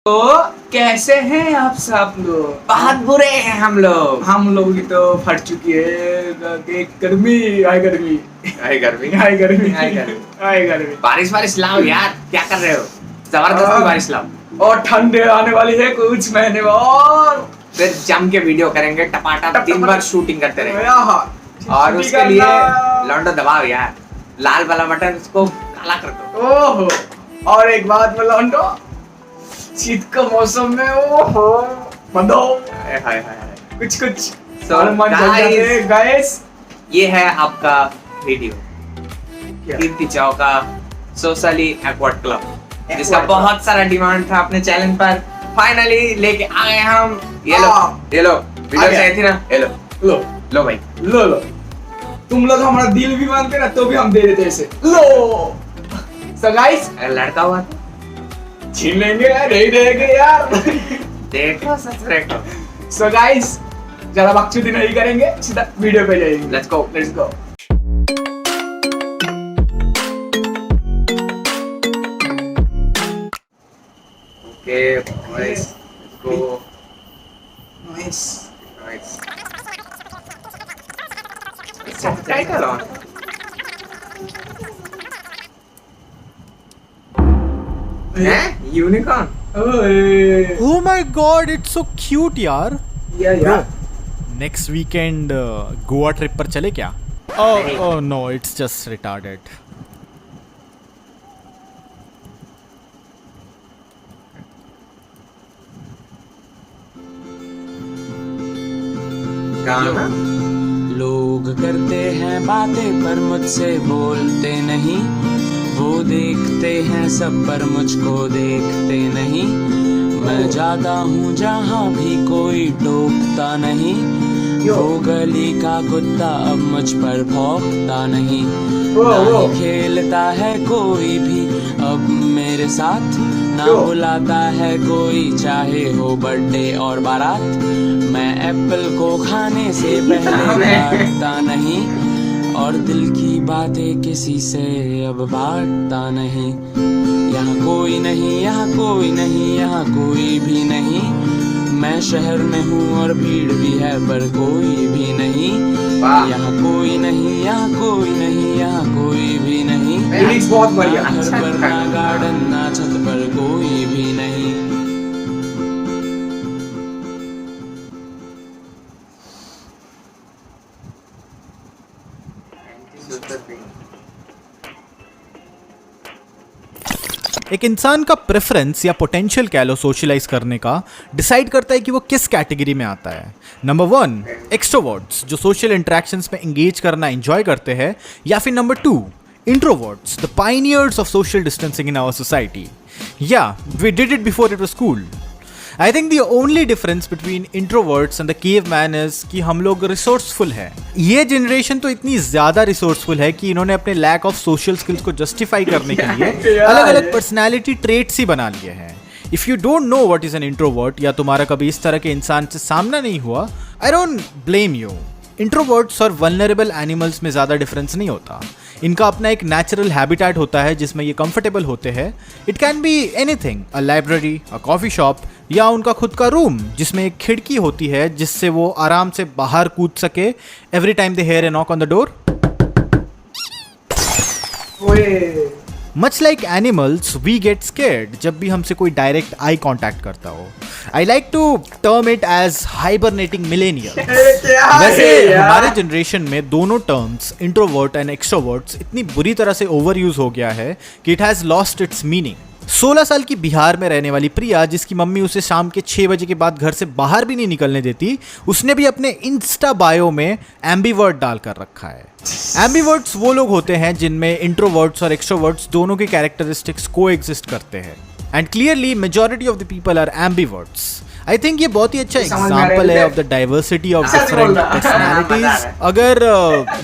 तो कैसे हैं आप सब लोग? बहुत बुरे हैं हम लोग। हम लोग की तो फट चुकी है गर्मी। हाय गर्मी, हाय गर्मी, हाय गर्मी, हाय गर्मी। हाय गर्मी। बारिश लाओ यार, क्या कर रहे हो? जबरदस्ती बारिश लाओ। और ठंड आने वाली है कुछ महीने में और फिर जम के वीडियो करेंगे, टपाटप दिन भर शूटिंग करते रहेंगे। और उसके करना। लिए लौंडो दबाओ यार, लाल वाला बटन उसको काला कर दो। ओहो, और एक बात मैं लौंडो, शीत का मौसम में ओहो बंदो हाय हाय हाय। कुछ कुछ So, गाइस ये है आपका वीडियो क्या? कीर्ति चौ का सोशली एक्वर्ड क्लब, जिसका Awkward बहुत सारा डिमांड था अपने चैनल पर। फाइनली लेके आ गए हम। ये लो वीडियो चाहिए थी ना, ये लो लो लो भाई, लो तुम लोग हमारा दिल भी मांगते ना तो भी हम दे देते ऐसे। लो सो गाइस, लड़का हुआ था, छीन लेंगे यार, नहीं देंगे यार। देखो ससुरे को। सो गाइस, ज्यादा बकचोदी नहीं करेंगे, सीधा वीडियो पे जाएंगे। Let's go. Okay guys, let's go. Nice. Nice. Subtitle on. हैं? यूनिकॉर्न। ओए Oh my god, it's so cute यार। या नेक्स्ट वीकेंड गोवा ट्रिप पर चले क्या? Oh no, it's just retarded. गाना लोग करते हैं बातें पर मुझसे बोलते नहीं, वो देखते हैं सब पर मुझको देखते नहीं। मैं जाता हूँ जहाँ भी कोई टोकता नहीं, वो गली का कुत्ता अब मुझ पर भौंकता नहीं। ना ही खेलता है कोई भी अब मेरे साथ, ना बुलाता है कोई चाहे हो बर्थडे और बारात। मैं एप्पल को खाने से पहले काटता नहीं, और दिल की बातें किसी से अब बांटता नहीं। यहाँ कोई नहीं, यहाँ कोई नहीं, यहाँ कोई भी नहीं। मैं शहर में हूँ और भीड़ भी है पर कोई भी नहीं। यहाँ कोई नहीं, यहाँ कोई नहीं, यहाँ कोई भी नहीं। लिरिक्स बहुत बढ़िया। ना घर पर ना गार्डन ना छत पर कोई भी नहीं। एक इंसान का प्रेफरेंस या पोटेंशियल कह लो सोशलाइज करने का डिसाइड करता है कि वो किस कैटेगरी में आता है। नंबर 1 एक्सट्रोवर्ट्स, जो सोशल इंटरेक्शंस में एंगेज करना एंजॉय करते हैं, या फिर number 2 introverts, the pioneers of social distancing in our society. या we did it before it was cool. I think the only difference between introverts and the caveman is कि हम लोग रिसोर्सफुल है। ये जनरेशन तो इतनी ज्यादा रिसोर्सफुल है कि इन्होंने अपने लैक ऑफ सोशल स्किल्स को जस्टिफाई करने के लिए अलग अलग पर्सनैलिटी ट्रेट्स ही बना लिए हैं। If you don't know what is an introvert, या तुम्हारा कभी इस तरह के इंसान से सामना नहीं हुआ, I don't blame you. Introverts और वल्नरेबल एनिमल्स में ज़्यादा डिफरेंस नहीं होता। इनका अपना एक नेचुरल हैबिटेट होता है जिसमें ये कंफर्टेबल होते हैं। It can be anything, a library, a coffee shop, या उनका खुद का रूम जिसमें एक खिड़की होती है जिससे वो आराम से बाहर कूद सके every time they hear a knock on the door. Much like animals, we get scared जब भी हमसे कोई डायरेक्ट आई कांटेक्ट करता हो। I like to term it as hibernating millennials। वैसे हमारे जनरेशन में दोनों टर्म्स इंट्रोवर्ट एंड एक्सट्रोवर्ट्स इतनी बुरी तरह से ओवर यूज हो गया है कि it has lost its meaning. 16 साल की बिहार में रहने वाली प्रिया, जिसकी मम्मी उसे शाम के 6 बजे के बाद घर से बाहर भी नहीं निकलने देती, उसने भी अपने इंस्टा बायो में एम्बीवर्ट डाल कर रखा है। एम्बीवर्ट्स वो लोग होते हैं जिनमें इंट्रोवर्ट्स और एक्सट्रोवर्ट्स दोनों के कैरेक्टरिस्टिक्स को एग्जिस्ट करते हैं, and clearly majority of the people are ambiverts. I think ये बहुत ही अच्छा एग्जाम्पल है of the diversity of different personalities. अगर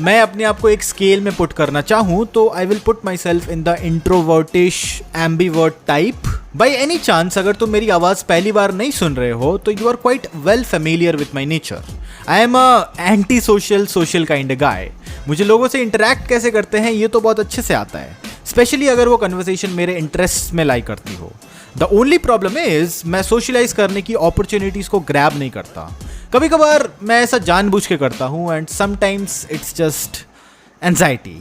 मैं अपने आप को एक स्केल में पुट करना चाहूँ तो I will put myself in the introvertish ambivert type. By any chance अगर तुम मेरी आवाज़ पहली बार नहीं सुन रहे हो तो you are quite well familiar with my nature. I am a anti social kind guy. मुझे लोगों से इंटरेक्ट कैसे करते हैं ये तो बहुत अच्छे से आता है, स्पेशली अगर वो कन्वर्सेशन मेरे इंटरेस्ट में लाई करती हो। द ओनली प्रॉब्लम इज मैं सोशलाइज करने की अपॉर्चुनिटीज को ग्रैब नहीं करता. कभी कभार मैं ऐसा जानबूझ के करता हूँ and sometimes it's just anxiety.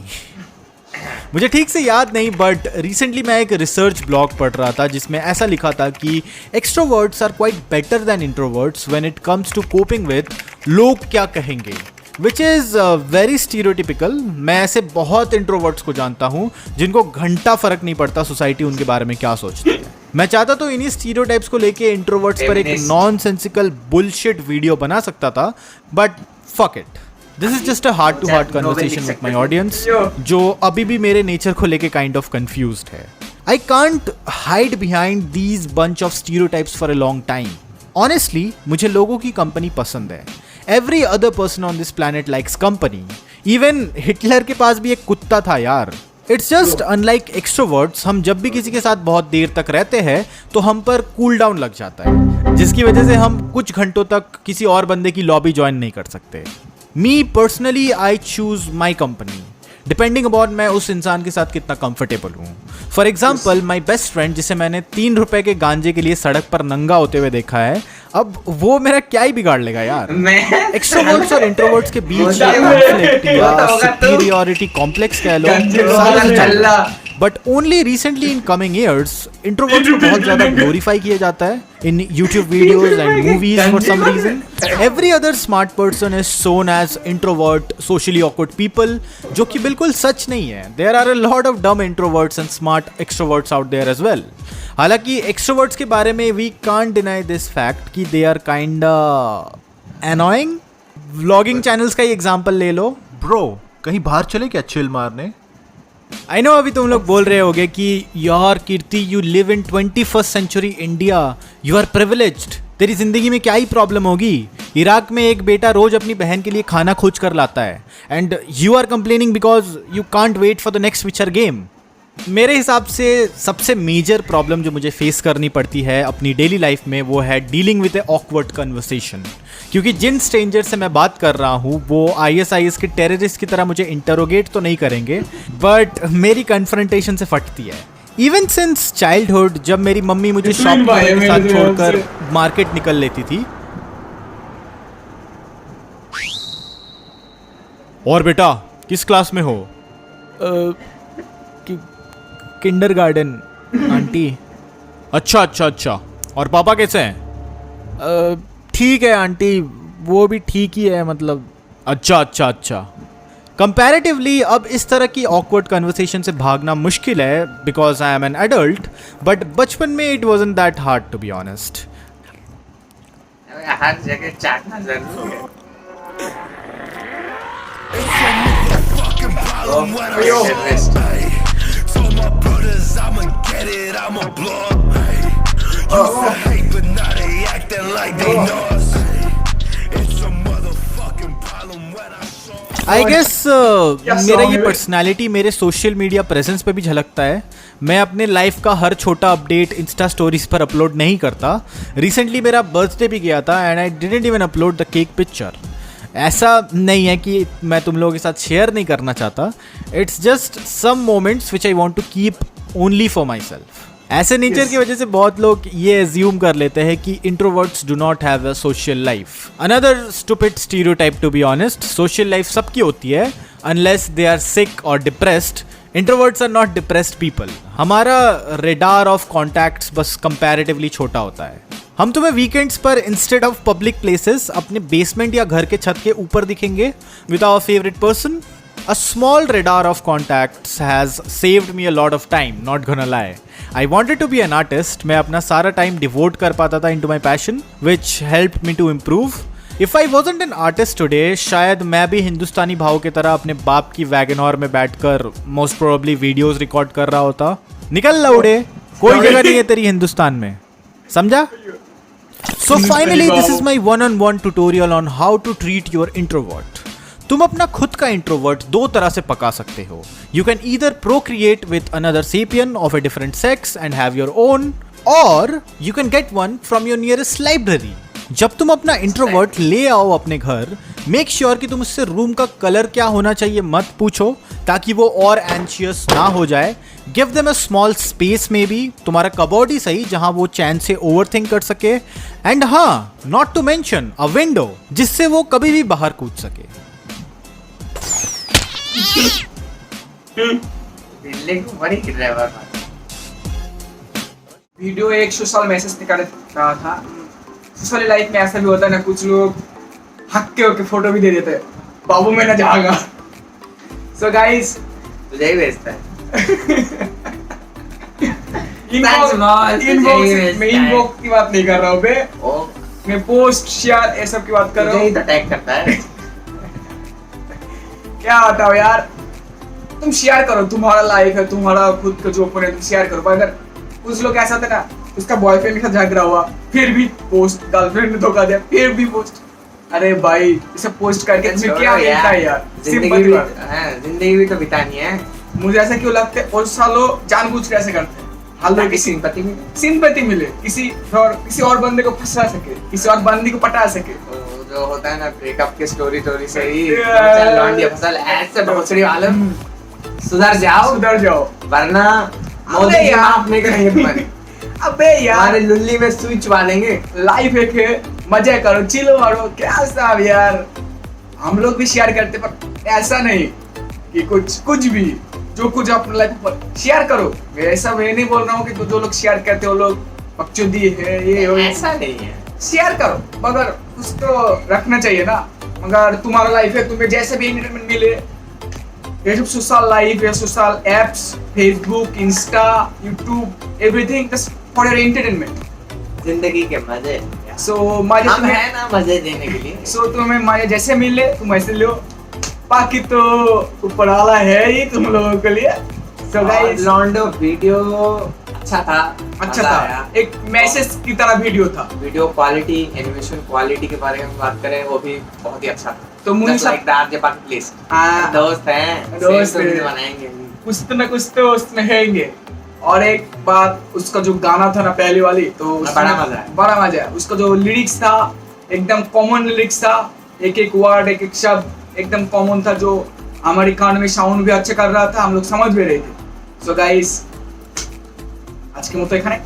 मुझे ठीक से याद नहीं बट रिसेंटली मैं एक रिसर्च ब्लॉग पढ़ रहा था जिसमें ऐसा लिखा था कि extroverts are quite better than introverts when it comes to coping with लोग क्या कहेंगे, विच इज़ वेरी स्टीरियोटिपिकल. मैं ऐसे बहुत इंट्रोवर्ट्स को जानता हूँ जिनको घंटा फर्क नहीं पड़ता सोसाइटी उनके बारे में क्या सोचती है. मैं चाहता तो इन्हीं स्टीरियोटाइप्स को लेके इंट्रोवर्ट्स पर एक नॉनसेंसिकल बुलशिट वीडियो बना सकता था but fuck it. This is just a heart to heart conversation with my audience जो अभी भी मेरे नेचर को लेके काइंड ऑफ कंफ्यूज्ड है. I can't hide behind these bunch of stereotypes for a long time. Honestly मुझे लोगों की कंपनी पसंद है. Every other person on this planet likes company. Even Hitler के पास भी एक कुत्ता था यार. इट्स जस्ट अनलाइक एक्सट्रोवर्ट्स, हम जब भी किसी के साथ बहुत देर तक रहते हैं तो हम पर कूल डाउन लग जाता है जिसकी वजह से हम कुछ घंटों तक किसी और बंदे की लॉबी ज्वाइन नहीं कर सकते. Me personally, I choose my company depending upon मैं उस इंसान के साथ कितना कंफर्टेबल हूँ. For example my best friend जिसे मैंने 3 रुपए के गांजे के लिए सड़क पर नंगा होते हुए देखा है, अब वो मेरा क्या ही बिगाड़ लेगा यार. एक्सट्रोवर्ट्स और इंट्रोवर्ट्स के बीच कॉन्फ्लिक्ट या सुपीरियरिटी कॉम्प्लेक्स कह लो, but only recently in coming years introverts को बहुत ज्यादा ग्लोरीफाई किया जाता है in YouTube videos and movies for some reason. Every other smart person is shown as introvert, socially awkward people, जो कि बिल्कुल सच नहीं है. There are a lot of dumb introverts and smart extroverts out there as well. हालांकि extroverts के बारे में we can't deny this fact कि they are kind annoying. Vlogging channels का ही एग्जांपल ले लो. ब्रो कहीं बाहर चले क्या चिल मारने? आई नो अभी तुम लोग बोल रहे होगे कि यार Kirti you live in 21st century India, you are privileged, तेरी जिंदगी में क्या ही प्रॉब्लम होगी. इराक में एक बेटा रोज अपनी बहन के लिए खाना खोज कर लाता है and you are complaining because you can't wait for the next Witcher game. मेरे हिसाब से सबसे मेजर प्रॉब्लम जो मुझे फेस करनी पड़ती है अपनी डेली लाइफ में वो है dealing with A awkward conversation. क्योंकि जिन स्ट्रेंजर से मैं बात कर रहा हूँ वो ISIS के टेररिस्ट की तरह मुझे इंटरोगेट तो नहीं करेंगे बट मेरी कन्फ्रंटेशन से फटती है. इवन सिंस चाइल्डहुड जब मेरी मम्मी मुझे शॉपकीपर के साथ छोड़कर मार्केट निकल लेती थी. और बेटा किस क्लास में हो? Kindergarten aunty. अच्छा अच्छा अच्छा. और पापा कैसे हैं? ठीक है आंटी, वो भी ठीक ही है मतलब. अच्छा अच्छा अच्छा. कंपैरेटिवली अब इस तरह की ऑकवर्ड कन्वर्सेशन से भागना मुश्किल है because I am an adult, but बचपन में it wasn't that hard to be honest. हर जगह चाटना जरूर है. Told my brothers I'ma get it, I'ma blow up. Used to hate, but now they acting like they know us. It's a motherfucking problem when I saw. I guess मेरा ये personality मेरे social media presence पे भी झलकता है. मैं अपने life का हर छोटा अपडेट इंस्टा स्टोरीज पर अपलोड नहीं करता. रिसेंटली मेरा बर्थडे भी गया था and I didn't even upload the cake picture. ऐसा नहीं है कि मैं तुम लोगों के साथ शेयर नहीं करना चाहता. It's just some moments which I want to keep only for myself. ऐसे नेचर की वजह से बहुत लोग ये एज्यूम कर लेते हैं कि introverts do not have a social life. Another stupid stereotype to be honest. Social life सबकी होती है अनलेस दे आर सिक और depressed. Introverts are not depressed people. हमारा रेडार ऑफ कॉन्टैक्ट्स बस कंपैरेटिवली छोटा होता है. हम तुम्हें वीकेंड्स पर इंस्टेड ऑफ पब्लिक प्लेसेस अपने बेसमेंट या घर के छत के ऊपर दिखेंगे with our favourite person. A small radar of contacts has saved me a lot of time, not gonna lie. I wanted to be an artist. मैं अपना सारा टाइम डिवोट कर पाता था into my passion, which helped me to improve. If I wasn't an artist today, शायद मैं भी हिंदुस्तानी भाव की तरह अपने बाप की वैगनर में बैठकर most probably videos रिकॉर्ड कर रहा होता. निकल लौड़े, कोई जगह नहीं है तेरी हिंदुस्तान में, समझा? So finally, this is my one-on-one tutorial on how to treat your introvert. तुम अपना खुद का इंट्रोवर्ट 2 तरह से पका सकते हो. You can either procreate with another sapien of a different sex and have your own, और you can get one from your nearest library. जब तुम अपना इंट्रोवर्ट ले आओ अपने घर, मेक श्योर कि तुम उससे रूम का कलर क्या होना चाहिए मत पूछो, ताकि वो और एंशियस ना हो जाए। Give them a small space में भी, तुम्हारा कबोर्ड ही सही जहां वो चैन से ओवरथिंक कर सके। एंड हाँ, not to mention a window, जिससे वो कभी भी बाहर कूद सके। दिल्ली को बड़ी ड्राइवर वीडियो एक सोशल मैसेज निकाल रहा था। सोशल लाइफ में ऐसा भी होता है ना, कुछ लोग हक्के होके फोटो भी दे देते हैं, बाबू मैं ना जाऊंगा। सो गाइस, तुझे ही भेजता है। मैं इनबॉक्स की बात नहीं कर रहा हूँ बे, ओ मैं पोस्ट शेयर ये सब की बात कर रहा तुझे ही हूँ। तो टैग करता है। क्या बताओ यार, तुम शेयर करो, तुम्हारा लाइफ है, तुम्हारा खुद का जो ओपन है, तुम शेयर करो। पर अगर कुछ लोग ऐसा था ना, उसका बॉयफ्रेंड के साथ झगड़ा हुआ, फिर भी पोस्ट, गर्लफ्रेंड ने धोखा दिया, फिर भी पोस्ट। अरे भाई, इसे पोस्ट करके तुम्हें क्या मिलता है यार? जिंदगी भी तो बितानी है। मुझे ऐसा क्यों लगता है, और सालों जानबूझ के ऐसे करते हैं, हालांकि ताकि सिंपैथी मिले। सिंपैथी मिले, किसी और बंदे को फंसा सके, किसी और बंदी को पटा सके। तो जो होता है ना ब्रेकअप की स्टोरी से ही चल लौंडिया फसल ऐसे भोसड़ी वाले सुधर जाओ वरना मोदी जी माफ नहीं करेंगे तुम्हारी। अबे यार, हमारे लुल्ली में सुई चुबा देंगे। लाइफ एक है, मजे करो, चिल मारो, क्या साहब यार। हम लोग भी शेयर करते, पर ऐसा नहीं कि कुछ भी जो कुछ अपने लाइफ पर शेयर करो। ऐसा मैं नहीं बोल रहा हूँ कि जो लोग शेयर करते हो लोग बकचोदी है, ये हो, ऐसा नहीं है। शेयर करो, मगर कुछ तो रखना चाहिए ना। मगर तुम्हारा लाइफ है, तुम्हें जैसे भी एंटरटेनमेंट मिले, ये सब सोशल लाइफ है, social apps, Facebook, Insta, YouTube, everything just for your entertainment. जिंदगी के मजे। सो मजे हम है ना मजे देने के लिए। सो तुम्हें मजे जैसे मिले तुम ऐसे लो, बाकी तो ऊपर वाला है ही तुम लोगों के लिए। सो गाइस, लॉन्डो वीडियो अच्छा था, एक मैसेज की तरह वीडियो था। वीडियो क्वालिटी, एनिमेशन क्वालिटी के बारे में बात करें, वो भी बहुत ही अच्छा था। तो मुझे सब प्लीज हाँ, दोस्त हैं, दोस्त same तो हैं। video बनाएंगे। कुछ तो उसमें हैंगे। और एक बात, उसका जो गाना था ना पहली वाली, तो उसमें बड़ा मजा है। उसका जो लिरिक्स था एकदम कॉमन लिरिक्स था, एक एक वर्ड, एक एक शब्द एकदम कॉमन था, जो हमारे कान में साउंड भी अच्छा कर रहा था, हम लोग समझ भी रहे थे। सो गाइस, आज के मत एखाने।